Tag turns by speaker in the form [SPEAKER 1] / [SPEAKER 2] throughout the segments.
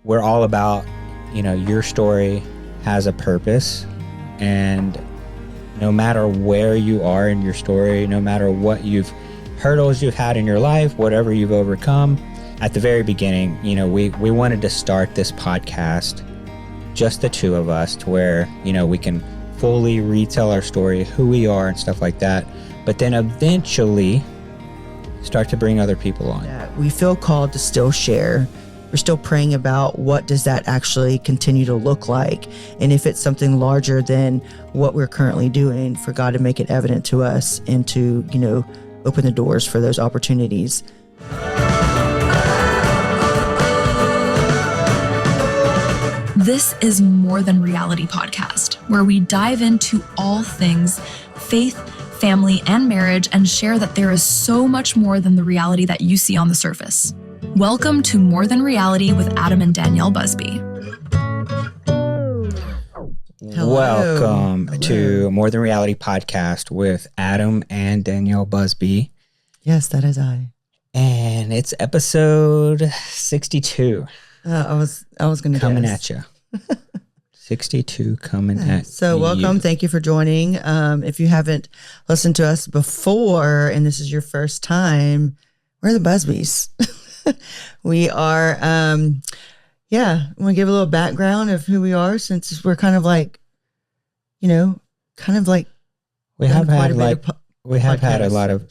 [SPEAKER 1] we're all about, your story has a purpose, and no matter where you are in your story, no matter what hurdles you've had in your life, whatever you've overcome, at the very beginning, we wanted to start this podcast, just the two of us, to where, we can fully retell our story, who we are and stuff like that, but then eventually start to bring other people on.
[SPEAKER 2] Yeah, we feel called to still share. We're still praying about what does that actually continue to look like, and if it's something larger than what we're currently doing, for God to make it evident to us and to, open the doors for those opportunities.
[SPEAKER 3] This is More Than Reality podcast, where we dive into all things faith, family, and marriage, and share that there is so much more than the reality that you see on the surface. Welcome to More Than Reality with Adam and Danielle Busby.
[SPEAKER 2] Hello.
[SPEAKER 1] Welcome to More Than Reality podcast with Adam and Danielle Busby.
[SPEAKER 2] Yes, that is I.
[SPEAKER 1] And it's episode 62.
[SPEAKER 2] I was going to
[SPEAKER 1] coming at you. 62 coming at
[SPEAKER 2] So welcome.
[SPEAKER 1] you.
[SPEAKER 2] Thank you for joining. If you haven't listened to us before and this is your first time, we're the Busbys. We are, I want to give a little background of who we are, since we're kind of like,
[SPEAKER 1] we have had had a lot of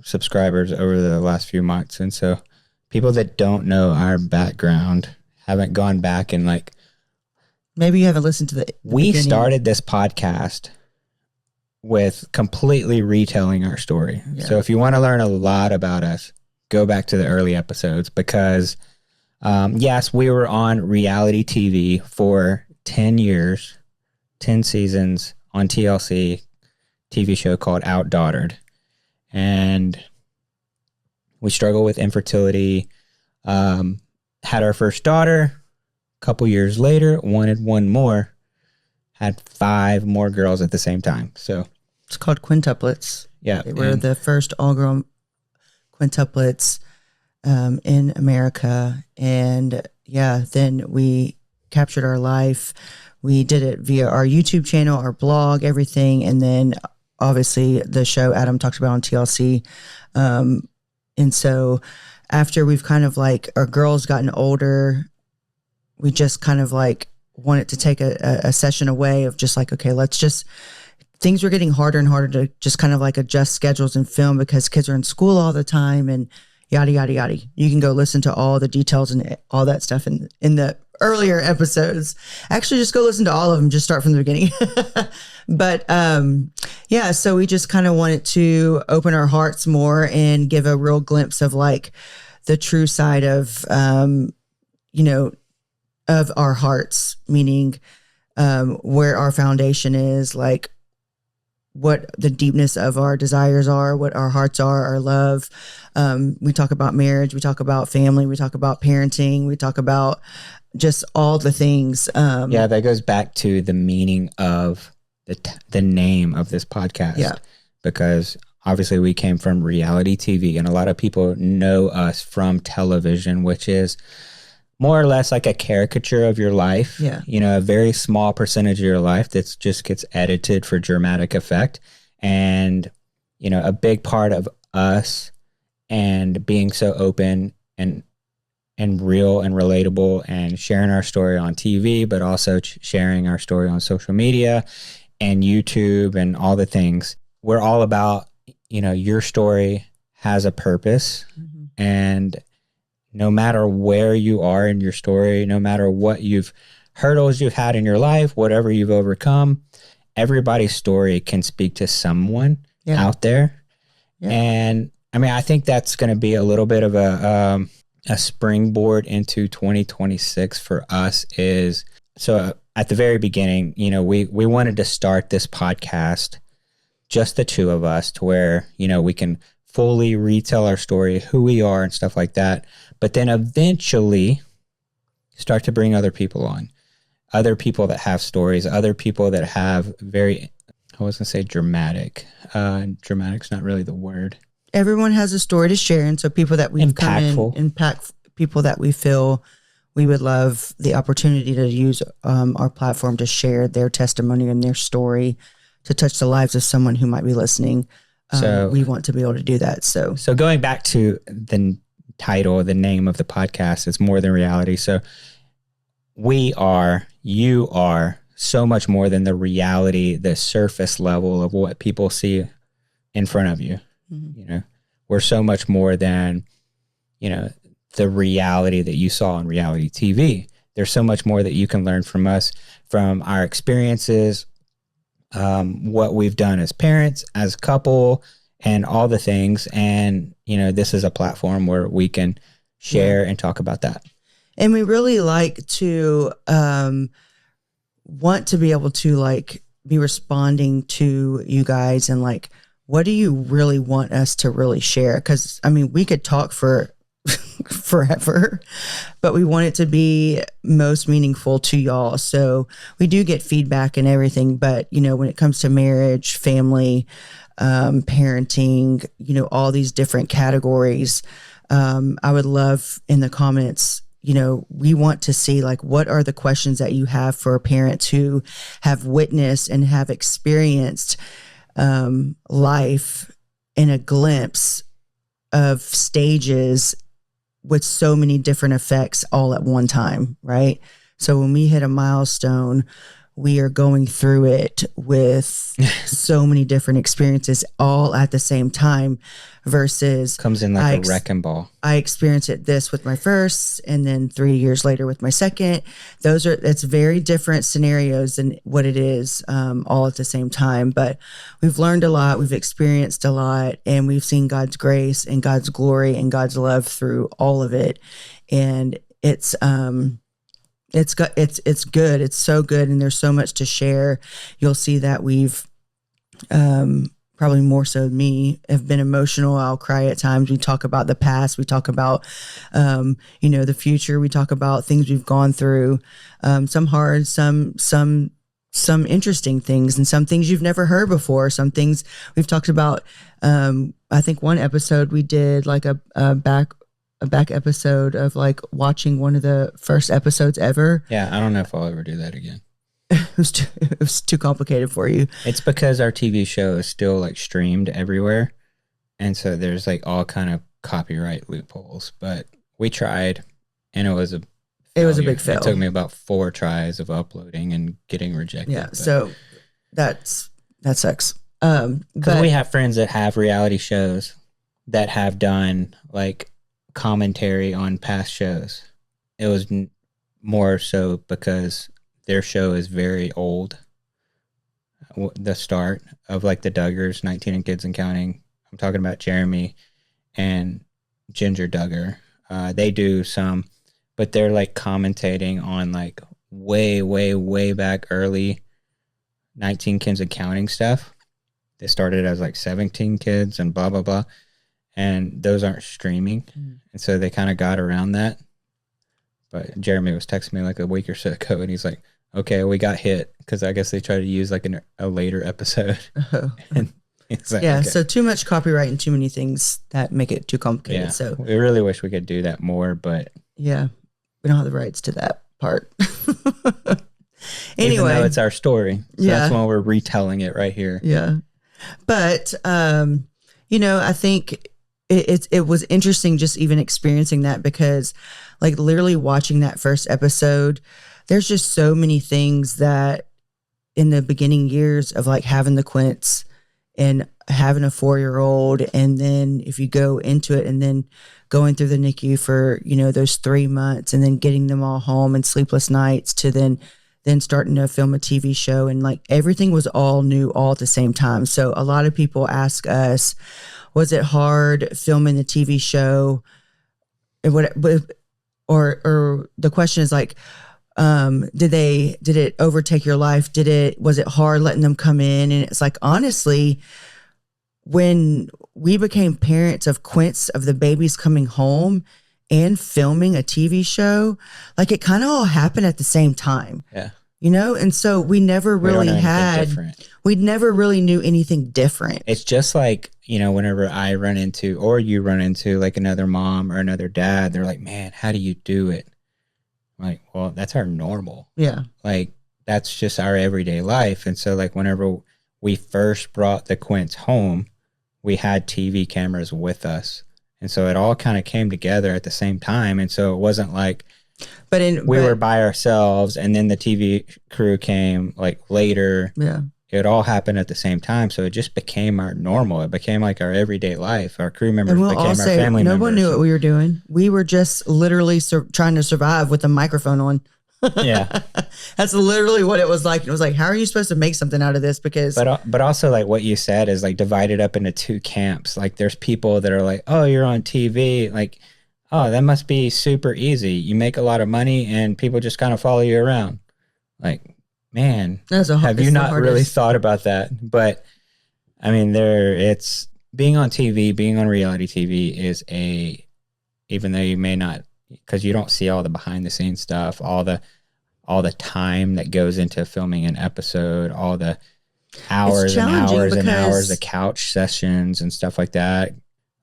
[SPEAKER 1] subscribers over the last few months. And so people that don't know our background haven't gone back and
[SPEAKER 2] maybe you haven't listened to the
[SPEAKER 1] we
[SPEAKER 2] beginning.
[SPEAKER 1] Started this podcast with completely retelling our story.
[SPEAKER 2] Yeah.
[SPEAKER 1] So if you want to learn a lot about us, go back to the early episodes, because yes, we were on reality TV for 10 years, 10 seasons on TLC TV show called Outdaughtered. And we struggled with infertility, had our first daughter. A couple years later, wanted one more, had 5 more girls at the same time. So
[SPEAKER 2] it's called quintuplets.
[SPEAKER 1] Yeah.
[SPEAKER 2] They were the first all-girl quintuplets in America. And then we captured our life. We did it via our YouTube channel, our blog, everything. And then obviously the show Adam talks about on TLC. And so after we've kind of our girls gotten older, we just kind of wanted to take a session away of just okay, let's just, things were getting harder and harder to just kind of adjust schedules and film, because kids are in school all the time and yada, yada, yada. You can go listen to all the details and all that stuff in the earlier episodes. Actually, just go listen to all of them. Just start from the beginning. But so we just kind of wanted to open our hearts more and give a real glimpse of the true side of, of our hearts, meaning where our foundation is, what the deepness of our desires are, what our hearts are, our love. We talk about marriage, we talk about family, we talk about parenting, we talk about just all the things.
[SPEAKER 1] That goes back to the meaning of the name of this podcast. Yeah. Because obviously we came from reality TV, and a lot of people know us from television, which is more or less like a caricature of your life.
[SPEAKER 2] Yeah.
[SPEAKER 1] A very small percentage of your life that just gets edited for dramatic effect. And, a big part of us and being so open and real and relatable and sharing our story on TV, but also sharing our story on social media and YouTube and all the things. We're all about, your story has a purpose. Mm-hmm. And no matter where you are in your story, no matter what hurdles you've had in your life, whatever you've overcome, everybody's story can speak to someone out there. Yeah. And I think that's going to be a little bit of a springboard into 2026 for us. Is so at the very beginning, we wanted to start this podcast, just the two of us, to where, we can fully retell our story, who we are and stuff like that, but then eventually start to bring other people on, other people that have stories, other people that have very, I was going to say dramatic. Dramatic's not really the word.
[SPEAKER 2] Everyone has a story to share. And so people that we've come in, impact people that we feel we would love the opportunity to use our platform to share their testimony and their story to touch the lives of someone who might be listening. So we want to be able to do that. So
[SPEAKER 1] going back to the title, the name of the podcast is More Than Reality. So you are so much more than the reality, the surface level of what people see in front of you. Mm-hmm. You know, we're so much more than, you know, the reality that you saw on reality TV. There's so much more that you can learn from us, from our experiences, what we've done as parents, as a couple, and all the things. And, you know, this is a platform where we can share and talk about that.
[SPEAKER 2] And we really like to want to be able to like be responding to you guys and like, what do you really want us to really share? Because I mean, we could talk for forever, but we want it to be most meaningful to y'all. So we do get feedback and everything, but you know, when it comes to marriage, family, parenting, you know, all these different categories, I would love in the comments, you know, we want to see like, what are the questions that you have for parents who have witnessed and have experienced life in a glimpse of stages with so many different effects all at one time, right? So when we hit a milestone, we are going through it with so many different experiences all at the same time versus
[SPEAKER 1] comes in like a wrecking ball.
[SPEAKER 2] I experienced this with my first and then 3 years later with my second. It's very different scenarios than what it is all at the same time. But we've learned a lot, we've experienced a lot, and we've seen God's grace and God's glory and God's love through all of it. And it's good. It's so good. And there's so much to share. You'll see that we've, probably more so me, have been emotional. I'll cry at times. We talk about the past. We talk about, you know, the future. We talk about things we've gone through, some hard, some interesting things, and some things you've never heard before. Some things we've talked about. I think one episode we did like a back episode of like watching one of the first episodes ever.
[SPEAKER 1] Yeah, I don't know if I'll ever do that again.
[SPEAKER 2] It was too complicated for you.
[SPEAKER 1] It's because our TV show is still like streamed everywhere, and so there's like all kind of copyright loopholes. But we tried, and it was a big fail. It took me about 4 tries of uploading and getting rejected.
[SPEAKER 2] Yeah, so that sucks.
[SPEAKER 1] Because we have friends that have reality shows that have done like commentary on past shows. It was more so because their show is very old. The start of like the Duggars, 19 and Kids and Counting. I'm talking about Jeremy and Ginger Duggar. They do some, but they're like commentating on like way, way, way back early 19 Kids and Counting stuff. They started as like 17 kids and blah, blah, blah. And those aren't streaming. And so they kind of got around that. But Jeremy was texting me like a week or so ago, and he's like, okay, we got hit, because I guess they tried to use like a later episode.
[SPEAKER 2] Oh.
[SPEAKER 1] And it's like,
[SPEAKER 2] yeah,
[SPEAKER 1] okay.
[SPEAKER 2] So too much copyright and too many things that make it too complicated.
[SPEAKER 1] Yeah,
[SPEAKER 2] so
[SPEAKER 1] we really wish we could do that more, but
[SPEAKER 2] yeah, we don't have the rights to that part.
[SPEAKER 1] Anyway, even though it's our story, so that's why we're retelling it right here.
[SPEAKER 2] Yeah, but you know, I think it was interesting just even experiencing that, because like literally watching that first episode, there's just so many things that in the beginning years of like having the Quints and having a 4-year-old, and then if you go into it and then going through the NICU for, you know, those 3 months, and then getting them all home and sleepless nights, to then starting to film a TV show, and like everything was all new all at the same time. So a lot of people ask us, was it hard filming the TV show? Or the question is like, did it overtake your life? Was it hard letting them come in? And it's like, honestly, when we became parents of Quints, of the babies coming home and filming a TV show, like it kind of all happened at the same time.
[SPEAKER 1] Yeah.
[SPEAKER 2] You know? And so we never really we never really knew anything different.
[SPEAKER 1] It's just like, you know, whenever I run into, or you run into like another mom or another dad, they're like, man, how do you do it? Like, well, that's our normal.
[SPEAKER 2] Yeah.
[SPEAKER 1] Like, that's just our everyday life. And so, like, whenever we first brought the Quints home, we had TV cameras with us. And so it all kind of came together at the same time. And so it wasn't like we were by ourselves and then the TV crew came like later.
[SPEAKER 2] Yeah.
[SPEAKER 1] It all happened at the same time. So it just became our normal. It became like our everyday life. Our crew members became our family members.
[SPEAKER 2] No one knew what we were doing. We were just literally trying to survive with a microphone on.
[SPEAKER 1] Yeah.
[SPEAKER 2] That's literally what it was like. It was like, how are you supposed to make something out of this? Because
[SPEAKER 1] but also like what you said is like divided up into two camps. Like there's people that are like, oh, you're on TV. Like, oh, that must be super easy. You make a lot of money and people just kind of follow you around. Like, man, have you not really thought about that? But I mean, it's being on TV, being on reality TV is even though you may not, because you don't see all the behind the scenes stuff, all the time that goes into filming an episode, all the hours and hours and hours of couch sessions and stuff like that.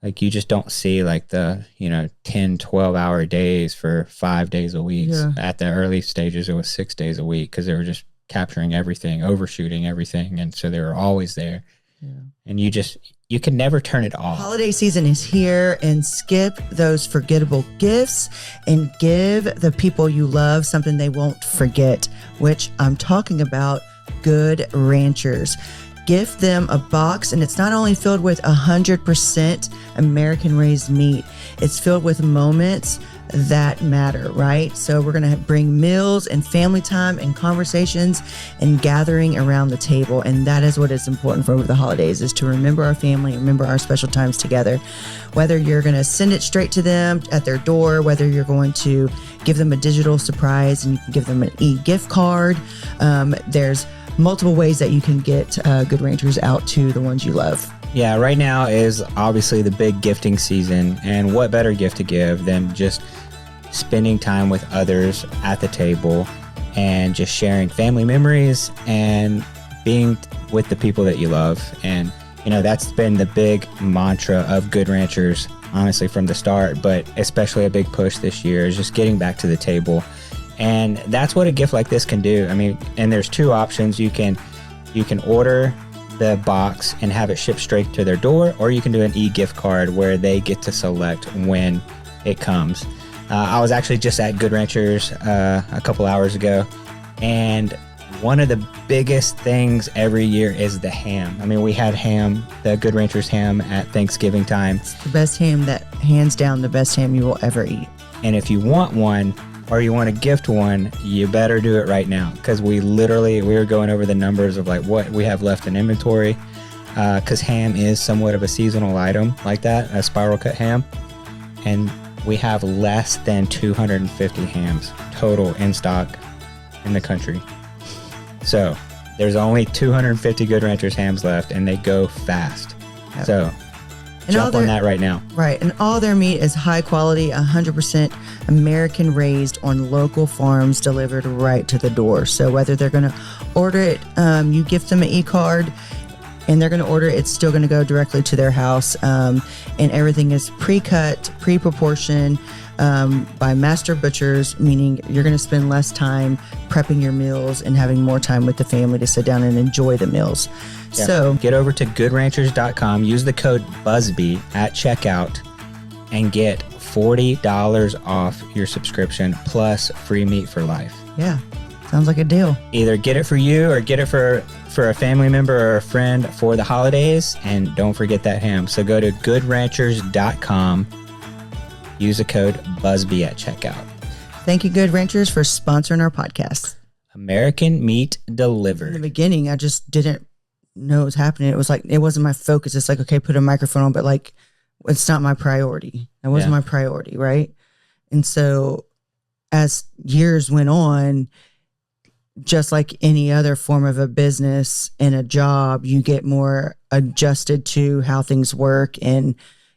[SPEAKER 1] Like you just don't see like the, 10, 12-hour days for 5 days a week. Yeah. At the early stages, it was 6 days a week because they were just capturing everything, overshooting everything. And so they were always there. Yeah. And you can never turn it off.
[SPEAKER 2] Holiday season is here, and skip those forgettable gifts and give the people you love something they won't forget, which I'm talking about Good Ranchers. Gift them a box, and it's not only filled with 100% American raised meat, it's filled with moments that matter, right? So we're going to bring meals and family time and conversations and gathering around the table. And that is what is important for the holidays, is to remember our family, remember our special times together. Whether you're going to send it straight to them at their door, whether you're going to give them a digital surprise and you can give them an e-gift card. There's multiple ways that you can get Good Ranchers out to the ones you love.
[SPEAKER 1] Yeah, right now is obviously the big gifting season, and what better gift to give than just spending time with others at the table and just sharing family memories and being with the people that you love. And, that's been the big mantra of Good Ranchers, honestly, from the start, but especially a big push this year is just getting back to the table. And that's what a gift like this can do. I mean, and there's two options. You can order the box and have it shipped straight to their door, or you can do an e-gift card where they get to select when it comes. I was actually just at Good Ranchers a couple hours ago, and one of the biggest things every year is the ham. I mean, we had ham, the Good Ranchers ham at Thanksgiving time.
[SPEAKER 2] It's the best ham, hands down, the best ham you will ever eat.
[SPEAKER 1] And if you want one, or you want to gift one, you better do it right now, because we were going over the numbers of like what we have left in inventory, because ham is somewhat of a seasonal item like that, a spiral cut ham, and we have less than 250 hams total in stock in the country. So there's only 250 Good Ranchers hams left, and they go fast. Yep. So jump on that right now.
[SPEAKER 2] Right. And all their meat is high quality, 100% American raised on local farms, delivered right to the door. So whether they're going to order it, you gift them an e-card and they're going to order it, it's still going to go directly to their house. And everything is pre-cut, pre-proportioned by master butchers, meaning you're going to spend less time prepping your meals and having more time with the family to sit down and enjoy the meals.
[SPEAKER 1] Yeah.
[SPEAKER 2] So
[SPEAKER 1] get over to goodranchers.com, use the code BUZZBY at checkout, and get $40 off your subscription plus free meat for life.
[SPEAKER 2] Yeah, sounds like a deal.
[SPEAKER 1] Either get it for you or get it for a family member or a friend for the holidays, and don't forget that ham. So go to goodranchers.com, use the code BUZZBY at checkout.
[SPEAKER 2] Thank you, Good Ranchers, for sponsoring our podcast.
[SPEAKER 1] American meat delivered.
[SPEAKER 2] In the beginning, I just didn't know what was happening. It was like, it wasn't my focus. It's like, okay, put a microphone on, but like, it's not my priority. That wasn't my priority, right? And so as years went on, just like any other form of a business and a job, you get more adjusted to how things work and,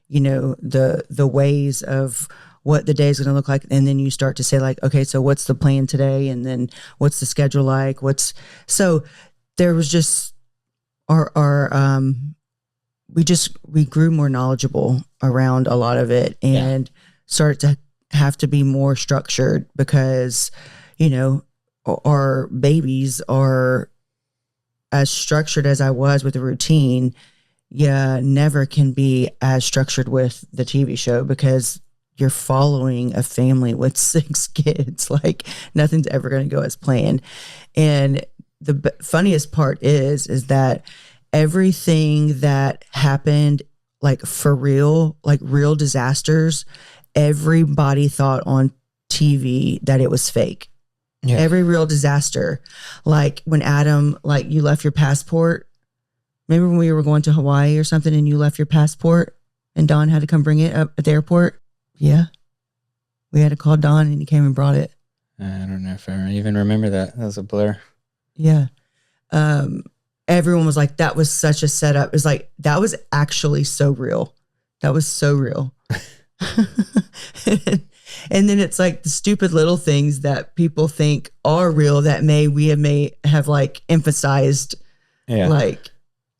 [SPEAKER 2] the ways of what the day is going to look like. And then you start to say like, okay, so what's the plan today? And then what's the schedule like? So there was just we grew more knowledgeable around a lot of it and started to have to be more structured because, you know, our babies are as structured as I was with the routine. Yeah, never can be as structured with the TV show because you're following a family with 6 kids. Like nothing's ever going to go as planned. And the funniest part is that everything that happened, like for real, like real disasters, everybody thought on TV that it was fake. Yeah. Every real disaster. Like when Adam, like you left your passport. Remember when we were going to Hawaii or something and you left your passport and Don had to come bring it up at the airport? Yeah. We had to call Don and he came and brought it.
[SPEAKER 1] I don't know if I even remember that. That was a blur.
[SPEAKER 2] Yeah. Everyone was like, that was such a setup. It's like, that was actually so real. That was so real. And then it's like the stupid little things that people think are real that we may have like emphasized. Yeah. Like,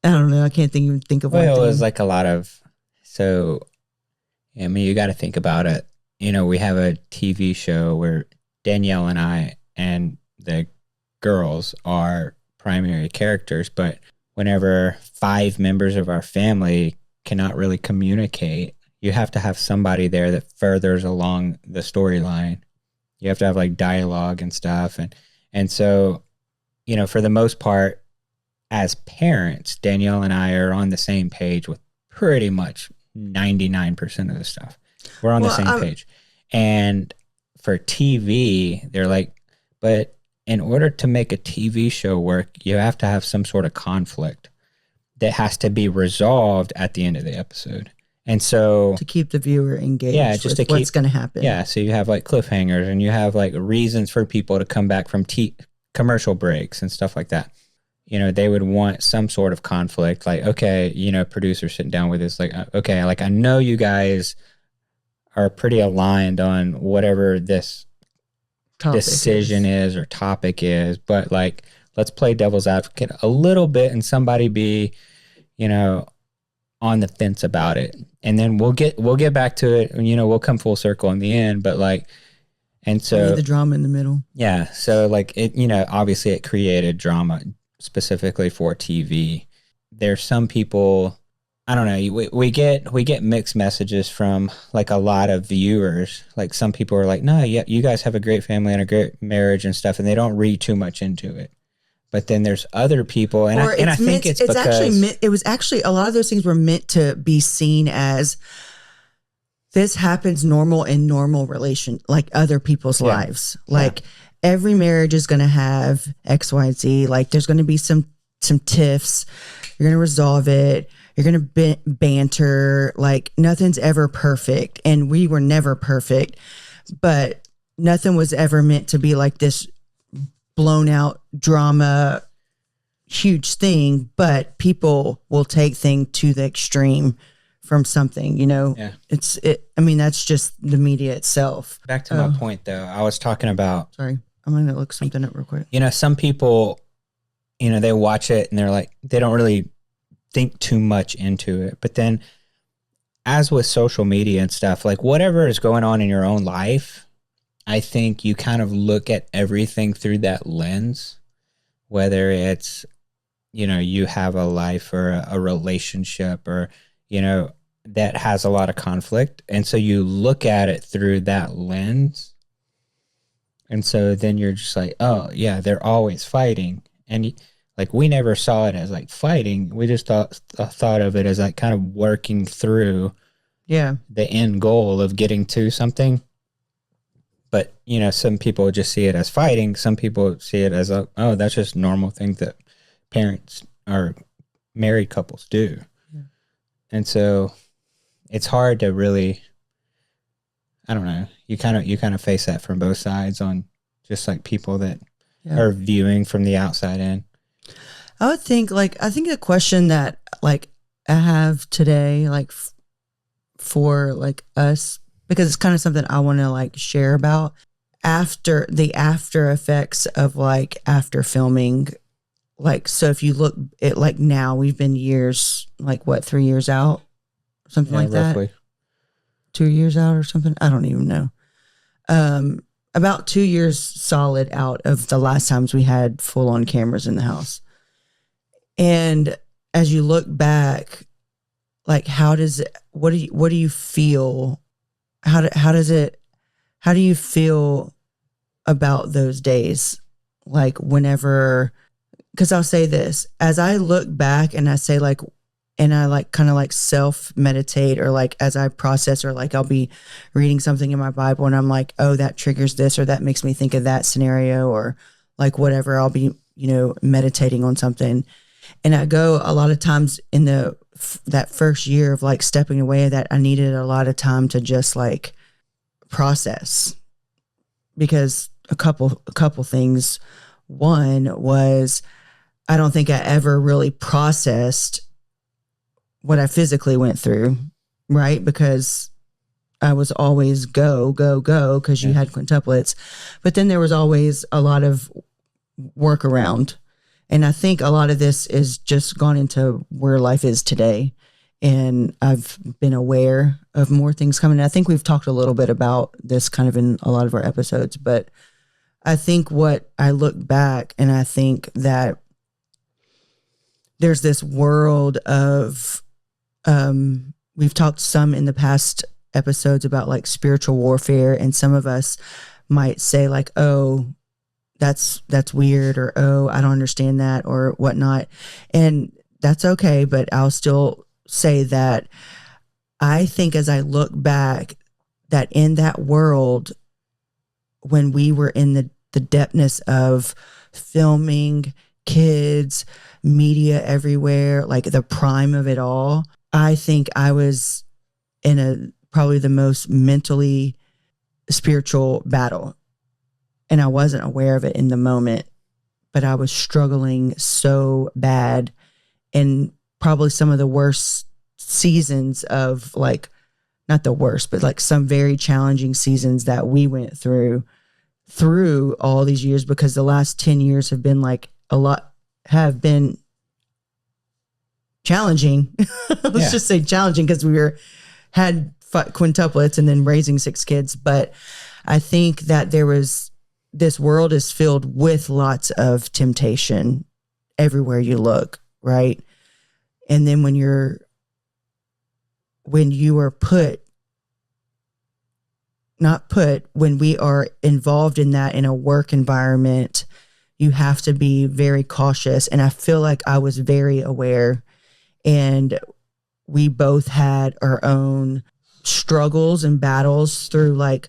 [SPEAKER 2] I don't know. I can't even think of one thing.
[SPEAKER 1] It was like a lot of, so, I mean, you got to think about it. You know, we have a TV show where Danielle and I and the girls are primary characters, but whenever 5 members of our family cannot really communicate, you have to have somebody there that furthers along the storyline. You have to have like dialogue and stuff. And so, you know, for the most part, as parents, Danielle and I are on the same page with pretty much 99% of the stuff. We're on the same page. And for TV, they're like, but in order to make a TV show work, you have to have some sort of conflict that has to be resolved at the end of the episode. And so
[SPEAKER 2] to keep the viewer engaged just with what's going to happen.
[SPEAKER 1] Yeah. So you have like cliffhangers and you have like reasons for people to come back from commercial breaks and stuff like that. You know, they would want some sort of conflict. Like, okay, you know, producer sitting down with us, like, okay, like I know you are pretty aligned on whatever this decision is or topic is, but like, let's play devil's advocate a little bit and somebody be, you know, on the fence about it. And then we'll get back to it and, you know, we'll come full circle in the end, but like, and so
[SPEAKER 2] the drama in the middle.
[SPEAKER 1] Yeah. So like it, you know, obviously it created drama specifically for TV. There's some people, I don't know, we get mixed messages from like a lot of viewers. Like some people are like, no, yeah, you guys have a great family and a great marriage and stuff, and they don't read too much into it. But then there's other people, and I think it's because
[SPEAKER 2] actually it was actually a lot of those things were meant to be seen as this happens normal in normal relation, like other people's lives. Like every marriage is going to have X, Y, Z. Like there's going to be some tiffs. You're going to resolve it. You're going to banter. Like nothing's ever perfect, and we were never perfect. But nothing was ever meant to be like this blown out drama, huge thing, but people will take things to the extreme from something, you know. Yeah. I mean, that's just the media itself.
[SPEAKER 1] Back to my point though, I was talking about,
[SPEAKER 2] sorry, I'm going to look something up real quick.
[SPEAKER 1] You know, some people, you know, they watch it and they're like, they don't really think too much into it. But then as with social media and stuff, like whatever is going on in your own life, I think you kind of look at everything through that lens, whether it's, you know, you have a life or a relationship or, you know, that has a lot of conflict. And so you look at it through that lens. And so then you're just like, oh yeah, they're always fighting. And like, we never saw it as like fighting. We just thought of it as like kind of working through the end goal of getting to something. But, you know, some people just see it as fighting. Some people see it as, oh, that's just normal things that parents or married couples do. Yeah. And so it's hard to really, I don't know, you kind of face that from both sides on just like people that are viewing from the outside in.
[SPEAKER 2] I would think I think the question that like I have today, like for like us, because it's kind of something I want to like share about after effects of like after filming. Like, so if you look at like now we've been years, like what, 3 years out, something like roughly. That 2 years out or something. I don't even know. About 2 years solid out of the last times we had full on cameras in the house. And as you look back, like, what do you feel? How do you feel about those days? Like, whenever, because I'll say this, as I look back and I say like, and I like kind of like self meditate, or like as I process, or like I'll be reading something in my Bible and I'm like, oh, that triggers this, or that makes me think of that scenario, or like whatever. I'll be, meditating on something. And I go a lot of times in that first year of like stepping away, that I needed a lot of time to just like process, because a couple things. One was, I don't think I ever really processed what I physically went through, right? Because I was always go, because you had quintuplets. But then there was always a lot of workaround. And I think a lot of this is just gone into where life is today. And I've been aware of more things coming. I think we've talked a little bit about this kind of in a lot of our episodes. But I think what I look back, and I think that there's this world of, we've talked some in the past episodes about like spiritual warfare, and some of us might say like, oh, that's weird, or oh, I don't understand that, or whatnot. And that's okay. But I'll still say that I think as I look back, that in that world, when we were in the depthness of filming, kids, media everywhere, like the prime of it all, I think I was in probably the most mentally spiritual battle. And I wasn't aware of it in the moment, but I was struggling so bad, and probably some of the worst seasons of, like, not the worst, but like some very challenging seasons that we went through all these years, because the last 10 years have been have been challenging. Let's just say challenging, because we had quintuplets and then raising 6 kids. But I think that this world is filled with lots of temptation everywhere you look, right? And then when you are when we are involved in that in a work environment, you have to be very cautious. And I feel like I was very aware, and we both had our own struggles and battles through like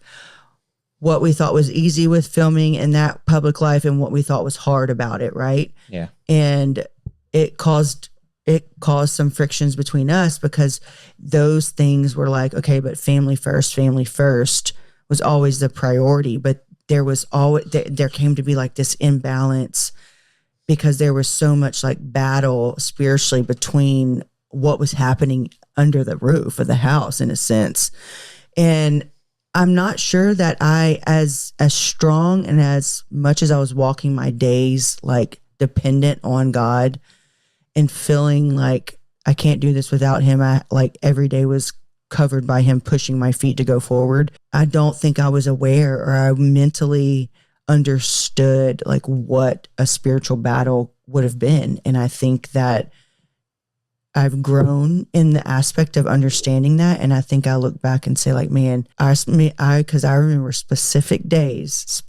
[SPEAKER 2] what we thought was easy with filming in that public life and what we thought was hard about it. Right.
[SPEAKER 1] Yeah.
[SPEAKER 2] And it caused some frictions between us, because those things were like, okay, but family first was always the priority. But there came to be like this imbalance, because there was so much like battle spiritually between what was happening under the roof of the house, in a sense. And I'm not sure that I, as strong and as much as I was walking my days like dependent on God and feeling like I can't do this without him, I like every day was covered by him pushing my feet to go forward. I don't think I was aware, or I mentally understood like what a spiritual battle would have been. And I think that I've grown in the aspect of understanding that. And I think I look back and say like, man, because I remember specific days.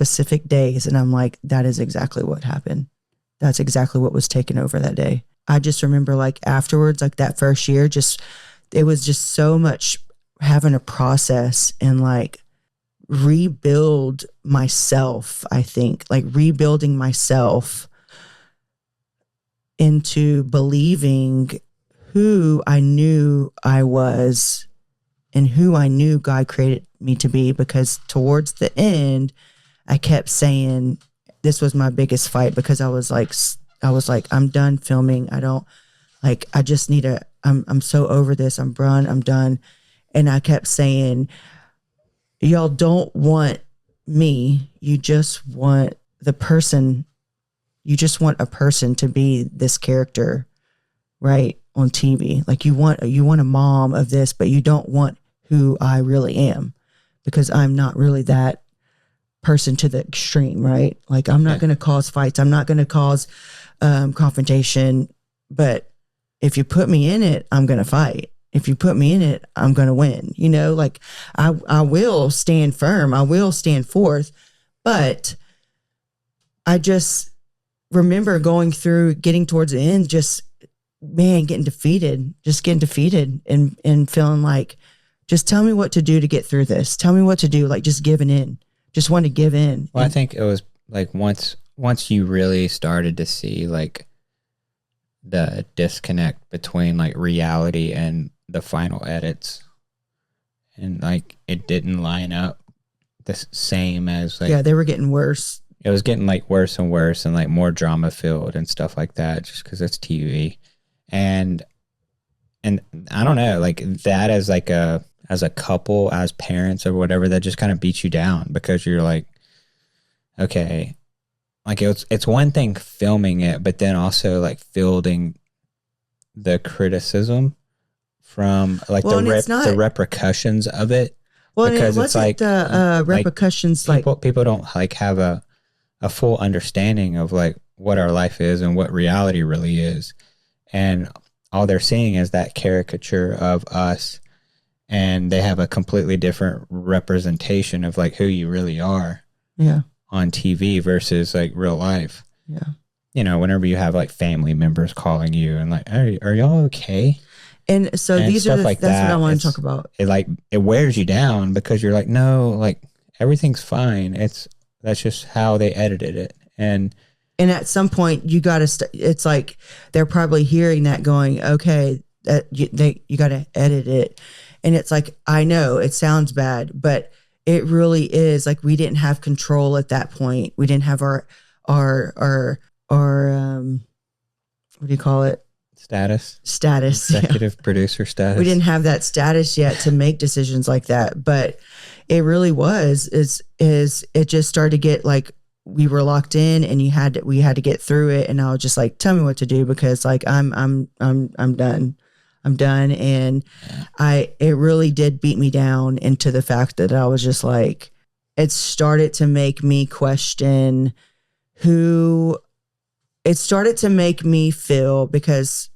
[SPEAKER 2] And I'm like, that is exactly what happened. That's exactly what was taken over that day. I just remember like afterwards, like that first year, it was just so much having a process and like rebuild myself. I think like rebuilding myself into believing who I knew I was and who I knew God created me to be. Because towards the end, I kept saying, this was my biggest fight, because I was like, I'm done filming. I just need I'm so over this. I'm done. And I kept saying, y'all don't want me. You just want a person to be this character, right? On TV. Like you want a mom of this, but you don't want who I really am, because I'm not really that. person to the extreme, right? Like I'm not going to cause fights. I'm not going to cause confrontation, but if you put me in it, I'm going to fight. If you put me in it, I'm going to win. You know, like I will stand firm. I will stand forth. But I just remember going through, getting towards the end, just, man, getting defeated and feeling like, just tell me what to do to get through this. Tell me what to do. Like just giving in, just want to give in.
[SPEAKER 1] Well, I think it was like once you really started to see like the disconnect between like reality and the final edits, and like it didn't line up the same as like,
[SPEAKER 2] yeah, they were getting worse.
[SPEAKER 1] It was getting like worse and worse and like more drama filled and stuff like that, just because it's TV. And I don't know, like that as like as a couple, as parents or whatever, that just kind of beats you down, because you're like, okay, like it's one thing filming it, but then also like fielding the criticism from like the repercussions of it.
[SPEAKER 2] Well,
[SPEAKER 1] because
[SPEAKER 2] it's like the repercussions, like
[SPEAKER 1] people don't like have a full understanding of like what our life is and what reality really is. And all they're seeing is that caricature of us, and they have a completely different representation of like who you really are.
[SPEAKER 2] Yeah.
[SPEAKER 1] On TV versus like real life.
[SPEAKER 2] Yeah.
[SPEAKER 1] You know, whenever you have like family members calling you and like, are y'all okay?
[SPEAKER 2] And so and these are that's what I want to talk about.
[SPEAKER 1] It wears you down, because you're like, no, like everything's fine. That's just how they edited it. And
[SPEAKER 2] at some point you got to, it's like, they're probably hearing that going, okay, that you got to edit it. And it's like, I know it sounds bad, but it really is like, we didn't have control at that point. We didn't have our what do you call it? Status.
[SPEAKER 1] Executive producer status.
[SPEAKER 2] We didn't have that status yet to make decisions like that, but it really is it just started to get like, we were locked in, and we had to get through it. And I was just like, tell me what to do, because like, I'm done. I'm done. And it really did beat me down into the fact that I was just like, it started to make me question it started to make me feel, because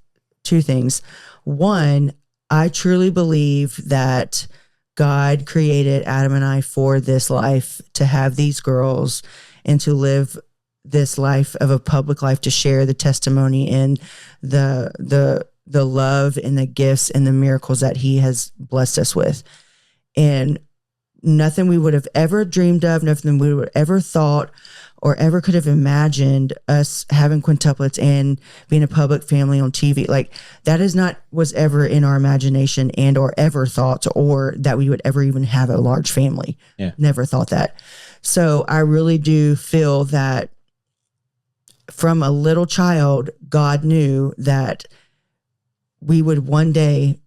[SPEAKER 2] two things. One, I truly believe that God created Adam and I for this life, to have these girls and to live this life of a public life, to share the testimony and the love and the gifts and the miracles that he has blessed us with. And nothing we would have ever dreamed of, nothing we would have ever thought or ever could have imagined us having quintuplets and being a public family on TV. Like that was ever in our imagination and or ever thought, or that we would ever even have a large family.
[SPEAKER 1] Yeah.
[SPEAKER 2] Never thought that. So I really do feel that from a little child, God knew that he would one day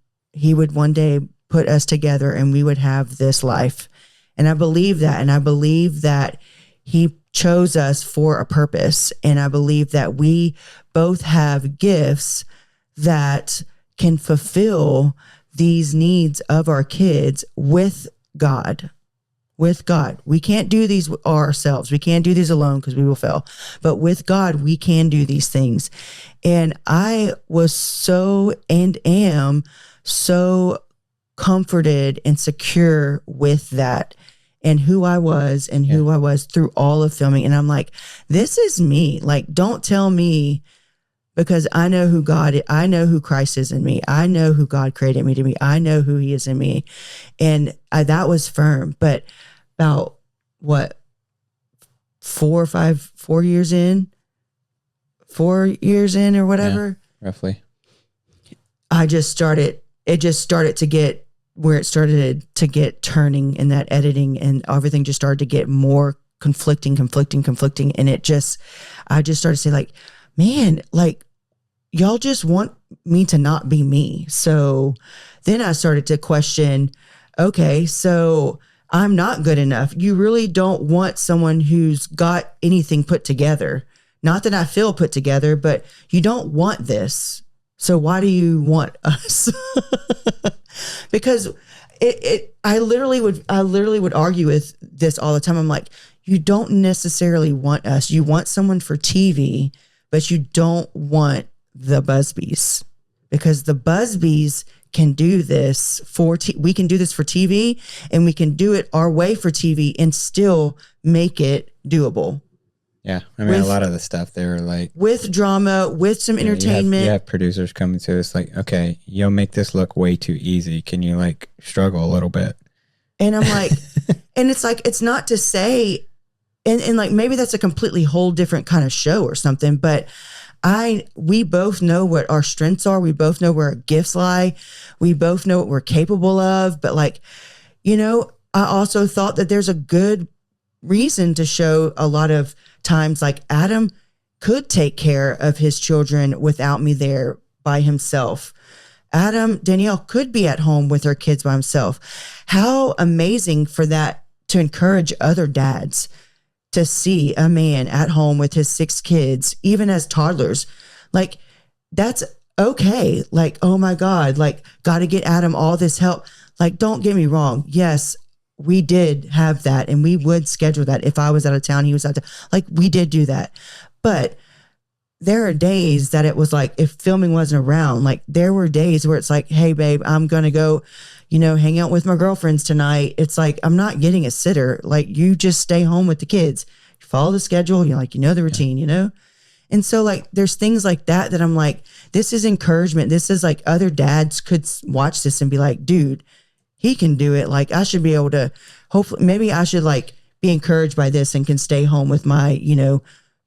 [SPEAKER 2] put us together and we would have this life. And I believe that. And I believe that he chose us for a purpose. And I believe that we both have gifts that can fulfill these needs of our kids with God. With God. We can't do these ourselves. We can't do these alone because we will fail. But with God, we can do these things. And I was so and am so comforted and secure with that, and who I was and who I was through all of filming. And I'm like, this is me. Like, don't tell me, because I know who God is. I know who Christ is in me. I know who God created me to be. I know who he is in me. And that was firm. But about what, 4 years in or whatever,
[SPEAKER 1] roughly,
[SPEAKER 2] it just started to get where it started to get turning in that editing, and everything just started to get more conflicting. And I just started to say like, man, like y'all just want me to not be me. So then I started to question, okay, so I'm not good enough. You really don't want someone who's got anything put together. Not that I feel put together, but you don't want this. So why do you want us? Because I literally would argue with this all the time. I'm like, you don't necessarily want us. You want someone for TV, but you don't want the Busbys, because the Busbys can do this we can do this for TV, and we can do it our way for TV and still make it doable.
[SPEAKER 1] Yeah. I mean, a lot of the stuff they were like,
[SPEAKER 2] with drama, with some entertainment.
[SPEAKER 1] You have producers coming to us like, okay, you'll make this look way too easy. Can you like struggle a little bit?
[SPEAKER 2] And I'm like, and it's like, it's not to say, and like, maybe that's a completely whole different kind of show or something, but we both know what our strengths are. We both know where our gifts lie. We both know what we're capable of. But like, I also thought that there's a good reason to show a lot of times like Adam could take care of his children without me there by himself. Danielle could be at home with her kids by himself. How amazing for that, to encourage other dads to see a man at home with his 6 kids, even as toddlers. Like, that's okay. Like, oh my God, like, got to get Adam all this help. Like, don't get me wrong. Yes, we did have that, and we would schedule that. If I was out of town, he was out of town. Like, we did do that. But there are days that it was like, if filming wasn't around, like there were days where it's like, hey babe, I'm going to go, hang out with my girlfriends tonight. It's like, I'm not getting a sitter. Like, you just stay home with the kids. You follow the schedule. You're like, the routine, And so like, there's things like that I'm like, this is encouragement. This is like, other dads could watch this and be like, dude, he can do it. Like, I should be able to, hopefully, maybe I should like be encouraged by this and can stay home with my,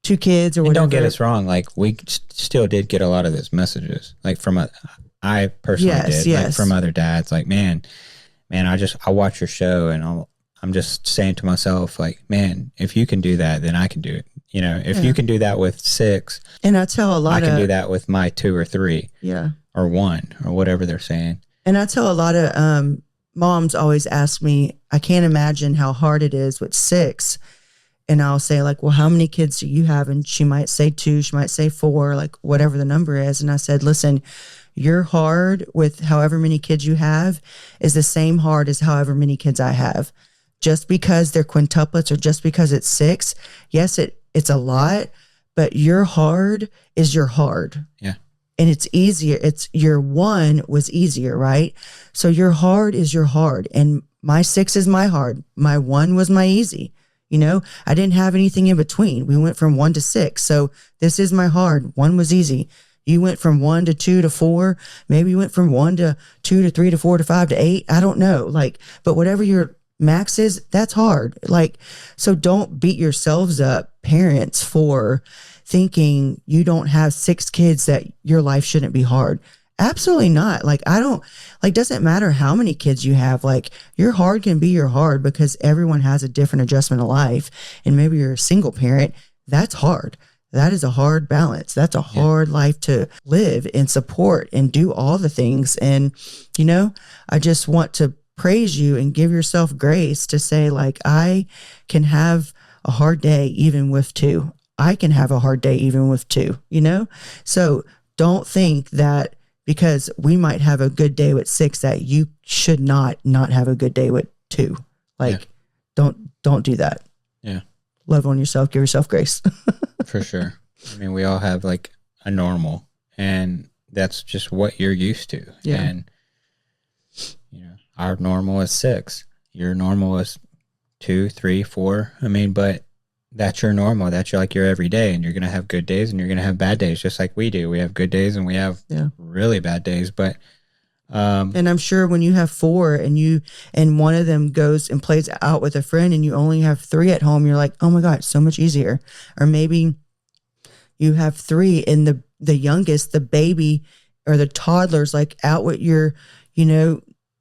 [SPEAKER 2] 2 kids or whatever.
[SPEAKER 1] And don't get us wrong. Like, we still did get a lot of those messages, like I personally did, like from other dads, like, man, I watch your show and I'm just saying to myself, like, man, if you can do that, then I can do it. If you can do that with 6,
[SPEAKER 2] and I tell a lot
[SPEAKER 1] I can do that with my 2 or 3, or 1 or whatever they're saying.
[SPEAKER 2] And I tell a lot of moms always ask me, I can't imagine how hard it is with 6. And I'll say like, well, how many kids do you have? And she might say 2, she might say 4, like whatever the number is. And I said, listen, your hard with however many kids you have is the same hard as however many kids I have. Just because they're quintuplets or just because it's 6, yes, it's a lot, but your hard is your hard.
[SPEAKER 1] Yeah.
[SPEAKER 2] And it's easier. Your 1 was easier, right? So your hard is your hard. And my 6 is my hard. My 1 was my easy. I didn't have anything in between. We went from 1 to 6. So this is my hard. 1 was easy. You went from 1 to 2 to 4. Maybe you went from 1 to 2 to 3 to 4 to 5 to 8. I don't know. Like, but whatever your max is, that's hard. Like, so don't beat yourselves up, parents, for thinking you don't have 6 kids that your life shouldn't be hard. Absolutely not. Like, doesn't matter how many kids you have. Like, your hard can be your hard because everyone has a different adjustment of life. And maybe you're a single parent. That's hard. That is a hard balance. That's a hard life to live and support and do all the things. And, I just want to praise you and give yourself grace to say, like, I can have a hard day even with 2. I can have a hard day even with 2, So don't think that because we might have a good day with 6 that you should not have a good day with 2. Like, don't do that.
[SPEAKER 1] Yeah.
[SPEAKER 2] Love on yourself. Give yourself grace.
[SPEAKER 1] For sure. I mean, we all have like a normal, and that's just what you're used to.
[SPEAKER 2] Yeah.
[SPEAKER 1] And, our normal is 6. Your normal is 2, 3, 4. I mean, but that's your normal. That's your every day. And you're going to have good days and you're going to have bad days, just like we do. We have good days and we have really bad days. But,
[SPEAKER 2] and I'm sure when you have 4 and one of them goes and plays out with a friend and you only have 3 at home, you're like, oh my God, it's so much easier. Or maybe you have 3 and the youngest, the baby or the toddler's like out with your,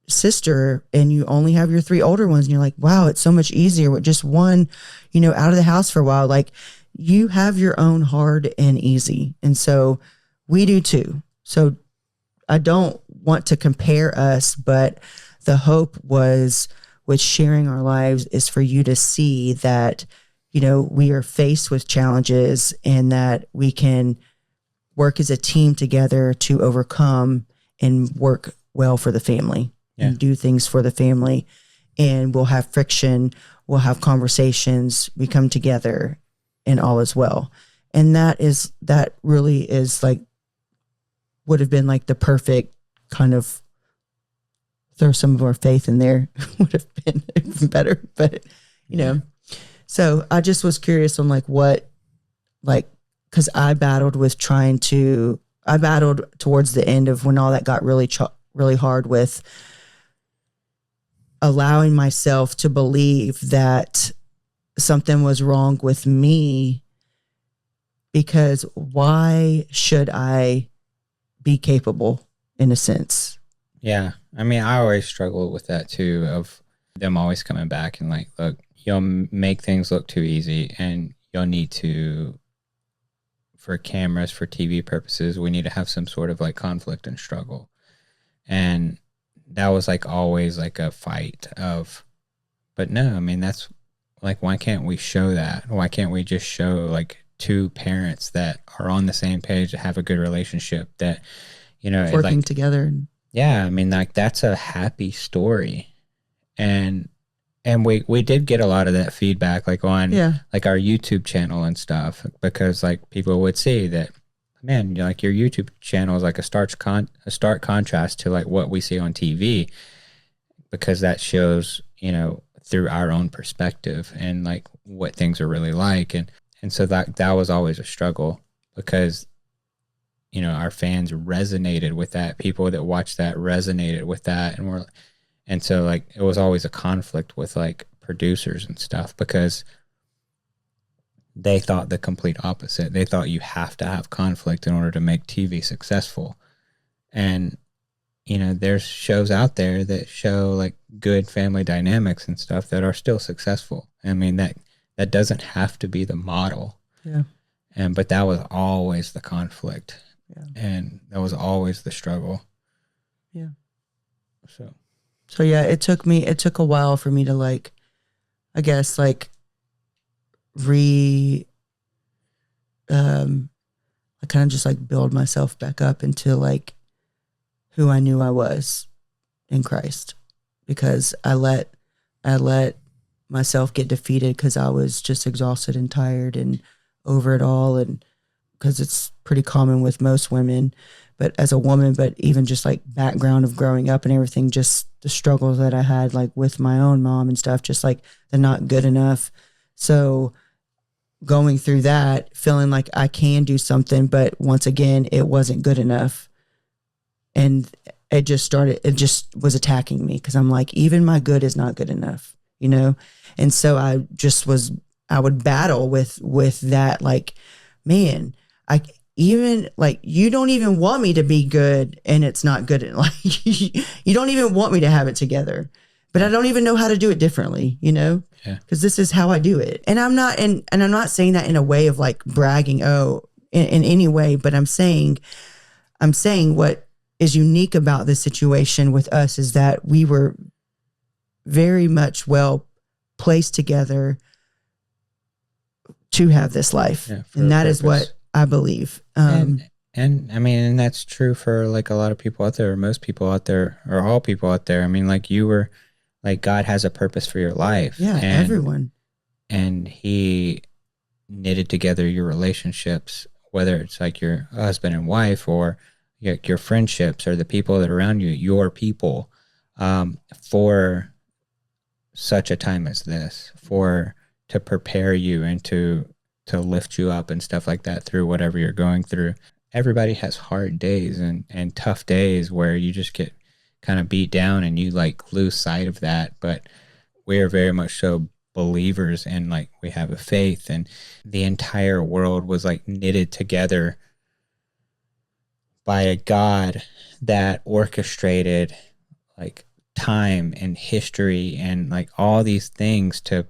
[SPEAKER 2] sister, and you only have your 3 older ones, and you're like, wow, it's so much easier with just one, out of the house for a while. Like, you have your own hard and easy. And so we do too. So I don't want to compare us, but the hope was with sharing our lives is for you to see that, we are faced with challenges and that we can work as a team together to overcome and work well for the family.
[SPEAKER 1] Yeah.
[SPEAKER 2] and do things for the family. And we'll have friction, we'll have conversations, we come together, and all is well. And that really is like, would have been like the perfect kind of, throw some of our faith in there would have been even better. But, you know, so I just was curious on like what, like, because I battled towards the end of when all that got really hard with allowing myself to believe that something was wrong with me, because why should I be capable in a sense?
[SPEAKER 1] Yeah. I mean, I always struggle with that too, of them always coming back and like, look, you'll make things look too easy, and you'll need to, for cameras, for TV purposes, we need to have some sort of like conflict and struggle. And that was like always like a fight of, but no, I mean, that's like, why can't we show that? Why can't we just show like two parents that are on the same page, that have a good relationship, that, you know,
[SPEAKER 2] Working
[SPEAKER 1] like,
[SPEAKER 2] together.
[SPEAKER 1] yeah, I mean, like, that's a happy story. And we did get a lot of that feedback, like on like our YouTube channel and stuff, because like people would see that, man, like your YouTube channel is like a stark contrast to like what we see on TV, because that shows, you know, through our own perspective and like what things are really like. And so that was always a struggle, because, you know, our fans resonated with that. People that watched that resonated with that. And so like it was always a conflict with like producers and stuff, because they thought the complete opposite. They thought you have to have conflict in order to make TV successful. And, you know, there's shows out there that show like good family dynamics and stuff that are still successful. I mean, that doesn't have to be the model.
[SPEAKER 2] Yeah.
[SPEAKER 1] But that was always the conflict.
[SPEAKER 2] Yeah.
[SPEAKER 1] And that was always the struggle.
[SPEAKER 2] Yeah.
[SPEAKER 1] So
[SPEAKER 2] yeah, it took a while for me to like, I guess like I kind of just like build myself back up into like who I knew I was in Christ, because I let myself get defeated because I was just exhausted and tired and over it all. And because it's pretty common with most women, but as a woman, but even just like background of growing up and everything, just the struggles that I had like with my own mom and stuff, just like the not good enough. So going through that, feeling like I can do something, but once again, it wasn't good enough. And it just was attacking me, because I'm like, even my good is not good enough, you know? And so I would battle with that, like, man, even like, you don't even want me to be good, and it's not good. Like, you don't even want me to have it together, but I don't even know how to do it differently, you know?
[SPEAKER 1] Yeah.
[SPEAKER 2] Because this is how I do it. And I'm not saying that in a way of like bragging, in any way, but I'm saying what is unique about this situation with us is that we were very much well placed together to have this life. Yeah, and that is what I believe.
[SPEAKER 1] And I mean, and that's true for like a lot of people out there, or most people out there, or all people out there. I mean, like, you were like, God has a purpose for your life.
[SPEAKER 2] Yeah, everyone.
[SPEAKER 1] And he knitted together your relationships, whether it's like your husband and wife, or your friendships, or the people that are around you, your people, for such a time as this, to prepare you and to lift you up and stuff like that through whatever you're going through. Everybody has hard days and tough days where you just get kind of beat down and you like lose sight of that. But we are very much so believers, and like we have a faith, and the entire world was like knitted together by a God that orchestrated like time and history and like all these things to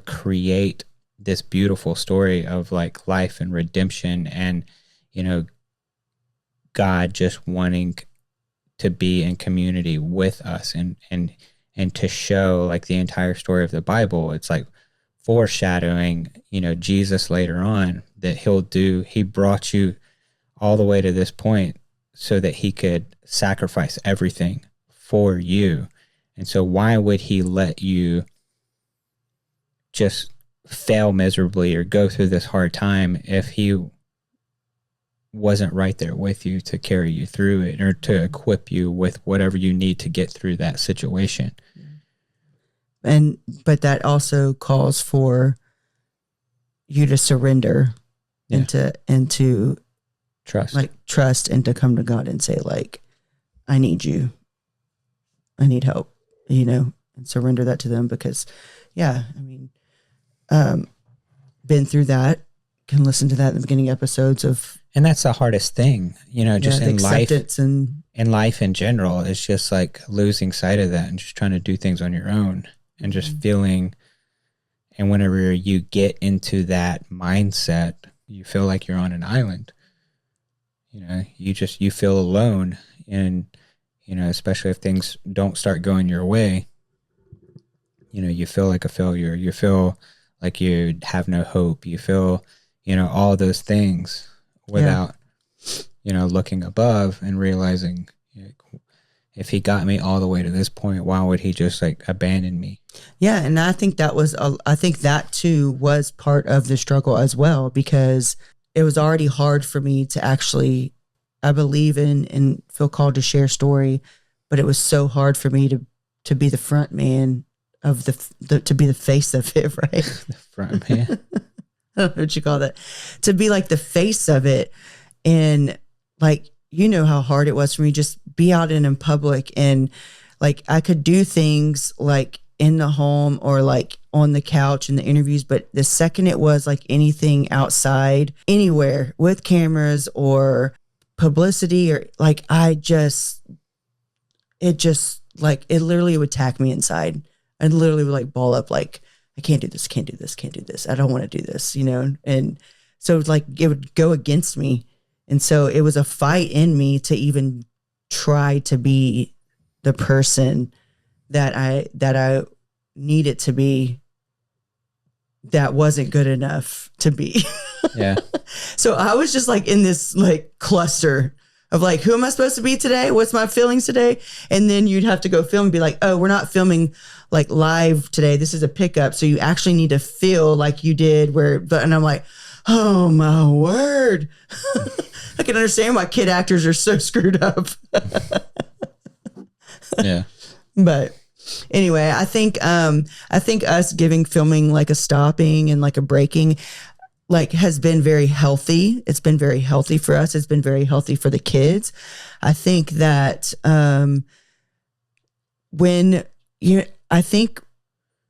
[SPEAKER 1] create this beautiful story of like life and redemption, and, you know, God just wanting to be in community with us and to show like the entire story of the Bible. It's like foreshadowing, you know, Jesus later on, that he brought you all the way to this point so that he could sacrifice everything for you. And so why would he let you just fail miserably or go through this hard time if he wasn't right there with you to carry you through it or to equip you with whatever you need to get through that situation?
[SPEAKER 2] But that also calls for you to surrender and to trust and to come to God and say, like, I need you. I need help, and surrender that to them because, been through that, can listen to that in the beginning episodes of. And
[SPEAKER 1] that's the hardest thing, just in life
[SPEAKER 2] and
[SPEAKER 1] in life in general. It's just like losing sight of that and just trying to do things on your own and just feeling. And whenever you get into that mindset, you feel like you're on an island. You feel alone, and especially if things don't start going your way, you feel like a failure. You feel like you have no hope. You feel, all those things without, looking above and realizing, if he got me all the way to this point, why would he just like abandon me?
[SPEAKER 2] Yeah. And I think I think that too was part of the struggle as well, because it was already hard for me to actually, I believe in and feel called to share story, but it was so hard for me to be the front man of to be the face of it, right?
[SPEAKER 1] The front man.
[SPEAKER 2] I don't know what you call that. To be like the face of it. And like, how hard it was for me just be out in public, and like I could do things like in the home or like on the couch in the interviews, but the second it was like anything outside, anywhere with cameras or publicity or like it literally would attack me inside. I literally would like ball up like, I can't do this, can't do this, can't do this. I don't want to do this, And so it was like, it would go against me. And so it was a fight in me to even try to be the person that I needed to be, that wasn't good enough to be.
[SPEAKER 1] Yeah.
[SPEAKER 2] So I was just like in this like cluster of like, who am I supposed to be today? What's my feelings today? And then you'd have to go film and be like, oh, we're not filming like live today. This is a pickup. So you actually need to feel like you did and I'm like, oh my word. I can understand why kid actors are so screwed up.
[SPEAKER 1] Yeah.
[SPEAKER 2] But anyway, I think us giving filming like a stopping and like a breaking like has been very healthy. It's been very healthy for us. It's been very healthy for the kids. I think that I think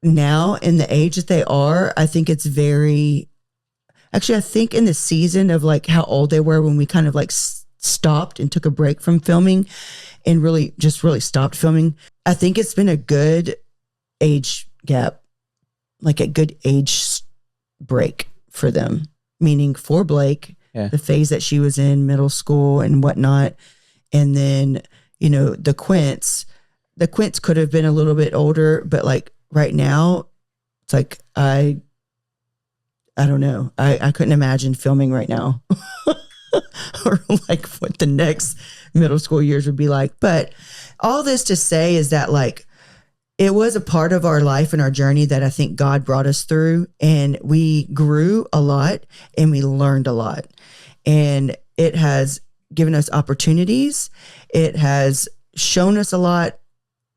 [SPEAKER 2] now in the age that they are, I think it's very, actually, I think in the season of like how old they were when we kind of like stopped and took a break from filming and really stopped filming. I think it's been a good age gap, like a good age break for them, meaning for Blake, the phase that she was in middle school and whatnot. And then, the Quints could have been a little bit older, but like right now it's like, I don't know. I couldn't imagine filming right now or like what the next middle school years would be like. But all this to say is that like, it was a part of our life and our journey that I think God brought us through, and we grew a lot and we learned a lot, and it has given us opportunities. It has shown us a lot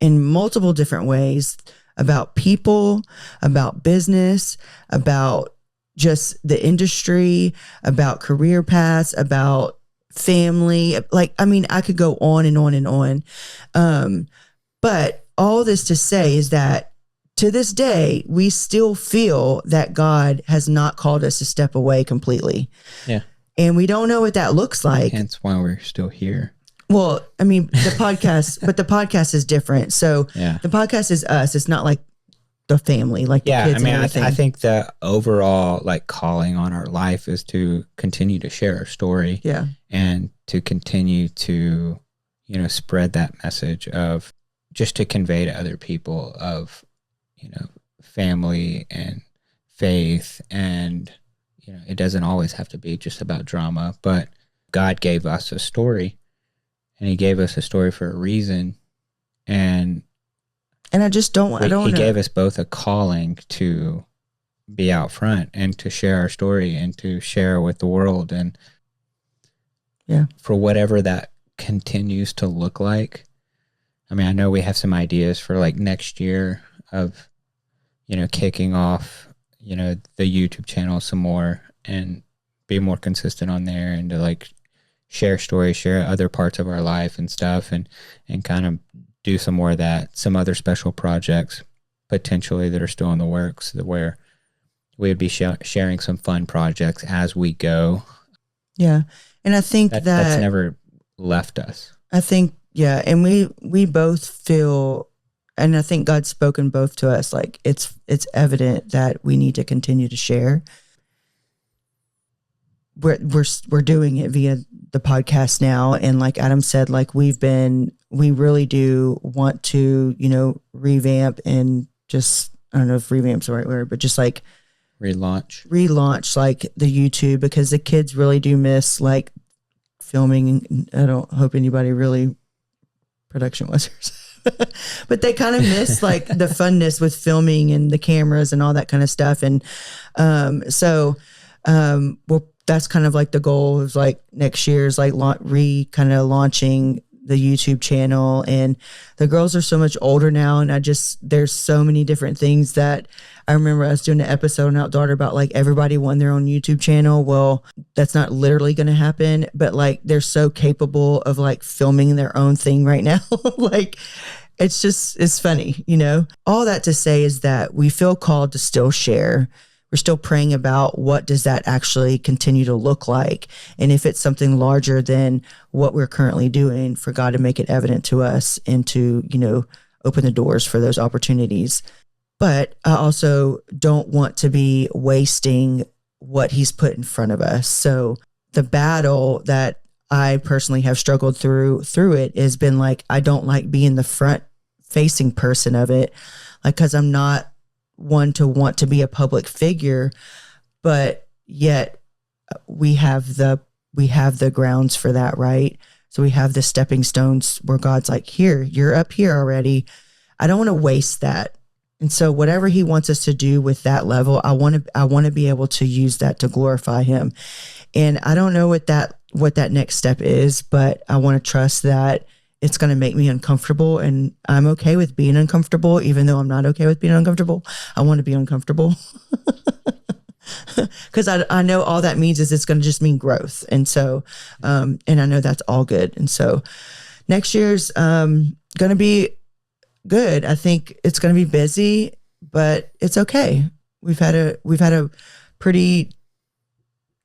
[SPEAKER 2] in multiple different ways about people, about business, about just the industry, about career paths, about family. Like, I mean, I could go on and on and on. But all this to say is that to this day, we still feel that God has not called us to step away completely.
[SPEAKER 1] Yeah.
[SPEAKER 2] And we don't know what that looks like.
[SPEAKER 1] Hence why we're still here.
[SPEAKER 2] Well, I mean, the podcast, but the podcast is different. So the podcast is us. It's not like the family, like the kids. I mean,
[SPEAKER 1] I think the overall like calling on our life is to continue to share our story.
[SPEAKER 2] Yeah.
[SPEAKER 1] And to continue to, spread that message of just to convey to other people of, family and faith. And, it doesn't always have to be just about drama, but God gave us a story, and he gave us a story for a reason. And
[SPEAKER 2] I just don't, I don't
[SPEAKER 1] he
[SPEAKER 2] want
[SPEAKER 1] gave
[SPEAKER 2] to,
[SPEAKER 1] us both a calling to be out front and to share our story and to share with the world. And
[SPEAKER 2] yeah,
[SPEAKER 1] for whatever that continues to look like, I mean, I know we have some ideas for like next year of, you know, kicking off, you know, the YouTube channel some more and be more consistent on there, and to like share stories, share other parts of our life and stuff, and kind of do some more of that, some other special projects potentially that are still in the works, that where we would be sharing some fun projects as we go.
[SPEAKER 2] yeah. And I think
[SPEAKER 1] That's never left us.
[SPEAKER 2] I think, yeah. And we both feel, and I think God's spoken both to us, like it's evident that we need to continue to share. We're doing it via the podcast now. And like Adam said, like we really do want to, you know, revamp and just, I don't know if revamp's the right word, but just like relaunch like the YouTube, because the kids really do miss like filming. I don't hope anybody really production was, but they kind of miss like the funness with filming and the cameras and all that kind of stuff. And well, that's kind of like the goal of like next year's like kind of launching the YouTube channel. And the girls are so much older now, and there's so many different things that I remember us doing an episode on Outdaughter about like everybody wanting their own YouTube channel. Well, that's not literally going to happen, but like they're so capable of like filming their own thing right now. Like it's funny, you know. All that to say is that we feel called to still share. We're still praying about what does that actually continue to look like, and if it's something larger than what we're currently doing, for God to make it evident to us and to, you know, open the doors for those opportunities. But I also don't want to be wasting what He's put in front of us. So the battle that I personally have struggled through it has been like, I don't like being the front facing person of it, like, because I'm not one to want to be a public figure, but yet we have the grounds for that, right? So we have the stepping stones where God's like, here, you're up here already. I don't want to waste that. And so whatever He wants us to do with that level, I want to be able to use that to glorify Him. And I don't know what that next step is, but I want to trust that it's going to make me uncomfortable, and I'm okay with being uncomfortable, even though I'm not okay with being uncomfortable. I want to be uncomfortable because I know all that means is it's going to just mean growth. And so, and I know that's all good. And so next year's going to be good. I think it's going to be busy, but it's okay. We've had a pretty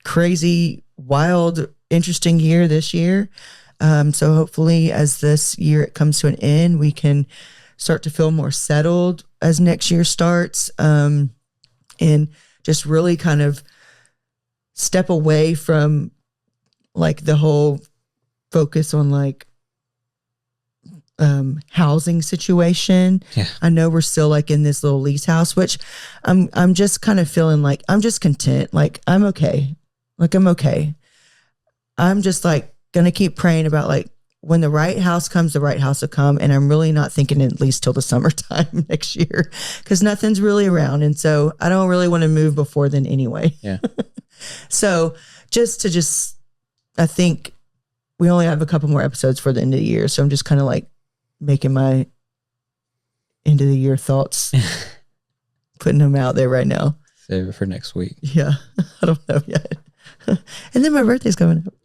[SPEAKER 2] crazy, wild, interesting year this year. So hopefully as this year it comes to an end, we can start to feel more settled as next year starts, and just really kind of step away from like the whole focus on like housing situation.
[SPEAKER 1] Yeah.
[SPEAKER 2] I know we're still like in this little lease house, which I'm just kind of feeling like I'm just content. Like I'm okay. I'm just like going to keep praying about like when the right house comes, the right house will come. And I'm really not thinking at least till the summertime next year, because nothing's really around. And so I don't really want to move before then anyway.
[SPEAKER 1] Yeah.
[SPEAKER 2] So I think we only have a couple more episodes for the end of the year. So I'm just kind of like making my end of the year thoughts, putting them out there right now.
[SPEAKER 1] Save it for next week.
[SPEAKER 2] Yeah. I don't know yet. And then my birthday's coming up.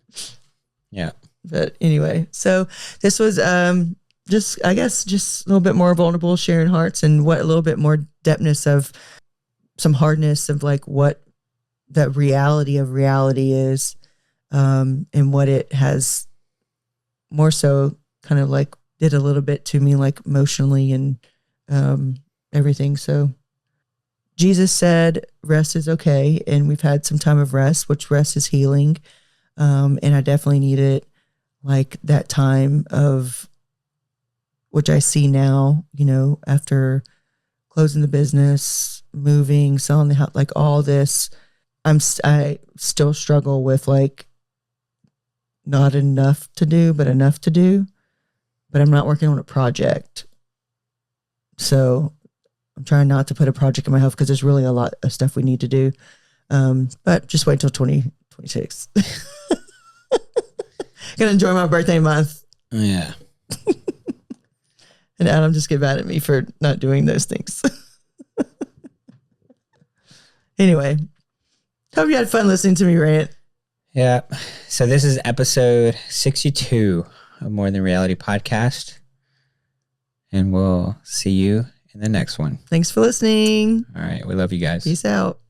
[SPEAKER 1] Yeah.
[SPEAKER 2] But anyway, so this was just a little bit more vulnerable, sharing hearts, and a little bit more depthness of some hardness of like what the reality of reality is, and what it has more so kind of like did a little bit to me, like emotionally and everything. So Jesus said rest is okay, and we've had some time of rest, which rest is healing. And I definitely needed like that time of, which I see now, you know, after closing the business, moving, selling the house, like all this, I still struggle with like not enough to do, but enough to do. but I'm not working on a project. So I'm trying not to put a project in my health because there's really a lot of stuff we need to do. But just wait till 2026. Gonna enjoy my birthday month.
[SPEAKER 1] Yeah.
[SPEAKER 2] And Adam just get mad at me for not doing those things. Anyway, hope you had fun listening to me rant.
[SPEAKER 1] Yeah. So this is episode 62 of More Than Reality podcast. And we'll see you in the next one.
[SPEAKER 2] Thanks for listening.
[SPEAKER 1] All right. We love you guys.
[SPEAKER 2] Peace out.